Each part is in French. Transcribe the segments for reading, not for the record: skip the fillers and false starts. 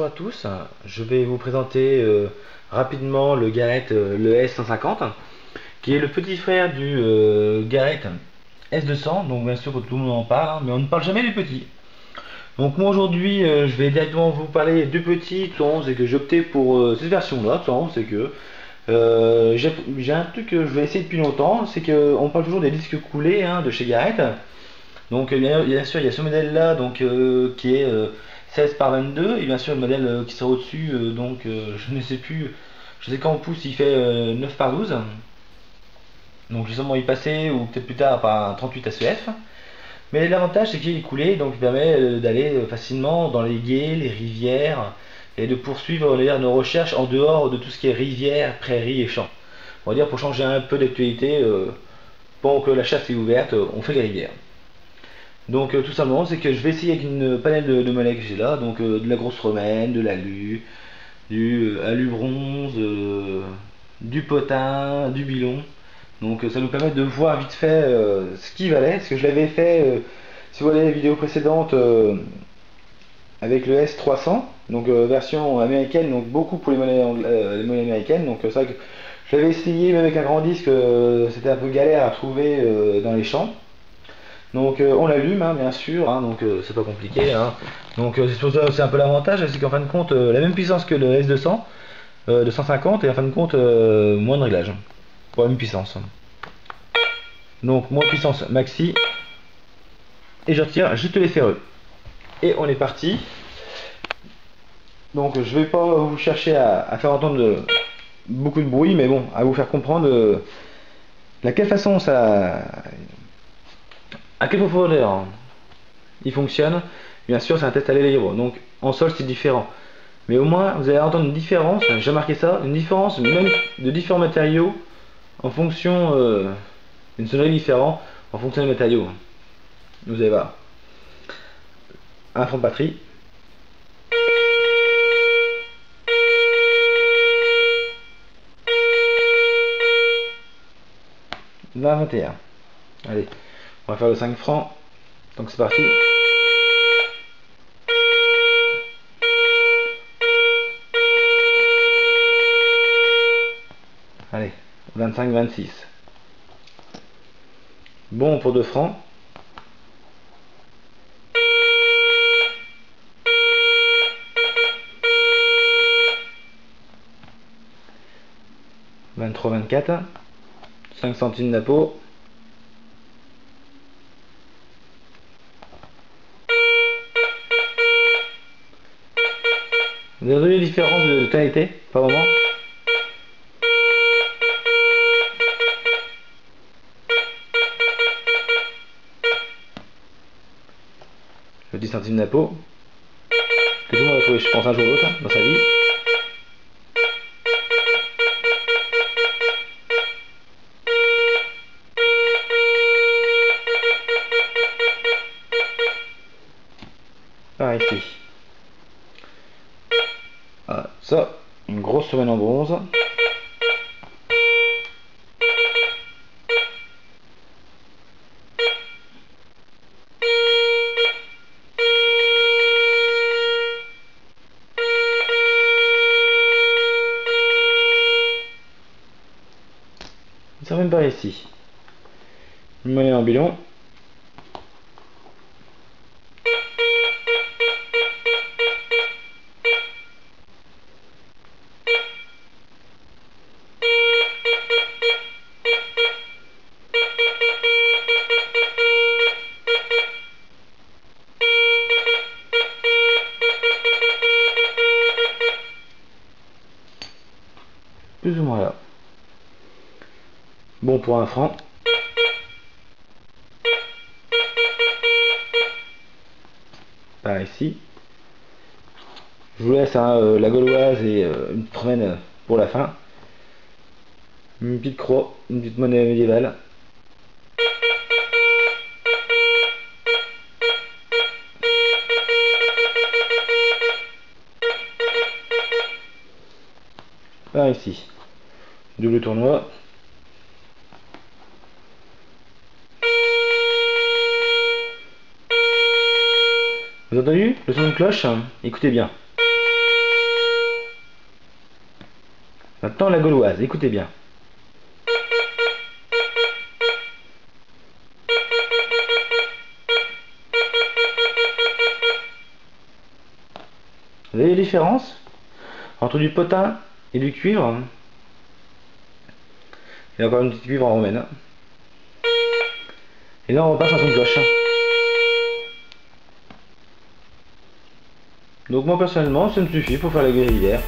bonjour à tous, je vais vous présenter rapidement le Garrett le S150 qui est le petit frère du Garrett S200. Donc bien sûr que tout le monde en parle, hein, mais on ne parle jamais du petit. Donc moi aujourd'hui je vais directement vous parler du petit. C'est que j'ai opté pour cette version là. C'est que j'ai un truc que je vais essayer depuis longtemps, c'est que on parle toujours des disques coulés, hein, de chez Garrett. Donc bien sûr il y a ce modèle là donc qui est 16 par 22, et bien sûr le modèle qui sera au dessus, je ne sais plus, je sais qu'en pouce il fait 9 par 12, donc j'ai sûrement y passer ou peut-être plus tard par un 38 ACF. Mais l'avantage c'est qu'il est coulé, donc il permet d'aller facilement dans les gués, les rivières, et de poursuivre nos recherches en dehors de tout ce qui est rivière, prairies et champs. On va dire pour changer un peu d'actualité, pendant que la chasse est ouverte, on fait les rivières. Donc tout simplement c'est que je vais essayer avec une panel de mollets que j'ai là, donc de la grosse romaine, de l'alu, du alu bronze, du potin, du bilon. Donc ça nous permet de voir vite fait ce qui valait, parce que je l'avais fait, si vous regardez les vidéos précédentes, avec le S300, donc version américaine, donc beaucoup pour les monnaies américaines. Donc c'est vrai que je l'avais essayé même avec un grand disque, c'était un peu galère à trouver dans les champs. Donc on l'allume, hein, bien sûr, hein, donc c'est pas compliqué, hein. Donc c'est un peu l'avantage, c'est qu'en fin de compte la même puissance que le S200 de 150, et en fin de compte moins de réglage pour la même puissance. Donc moins puissance maxi, et je retire juste les ferreux. Et on est parti. Donc je vais pas vous chercher à faire entendre beaucoup de bruit, mais bon, à vous faire comprendre de quelle façon ça, à quelle profondeur il fonctionne. Bien sûr c'est un test à l'air libre, donc en sol c'est différent, mais au moins vous allez entendre une différence, j'ai remarqué ça, une différence même de différents matériaux en fonction d'une sonnerie différente en fonction des matériaux. Vous allez voir un fond de batterie, 20-21. Allez, on va faire le 5 francs, donc c'est parti. Allez, 25-26. Bon pour 2 francs. « 23-24. 5 centimes d'impôt. Vous avez entendu les différences de tonalité par moment? Le 10 centimes d'impôt, que tout le monde va trouver, je pense, un jour ou l'autre, hein, dans sa vie. Par ici. Voilà, ça, une grosse semaine en bronze. Ça même par ici. Une monnaie en bilan. Plus ou moins là. Bon pour 1 franc. Par ici. Je vous laisse hein, la gauloise et une promène pour la fin. Une petite croix, une petite monnaie médiévale. Par ici. Double tournoi. Vous avez entendu le son de cloche? Écoutez bien. Maintenant la gauloise, écoutez bien. Vous voyez la différence entre du potin et du cuivre? Il y a encore une petite cuivre en romaine. Et là on repasse sur une cloche. Donc moi personnellement ça me suffit pour faire la guérilla.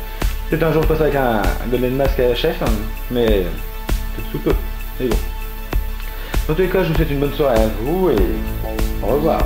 Peut-être un jour je passe avec un golden masque à chef, mais tout sous peu. Mais bon. Dans tous les cas je vous souhaite une bonne soirée à vous et au revoir.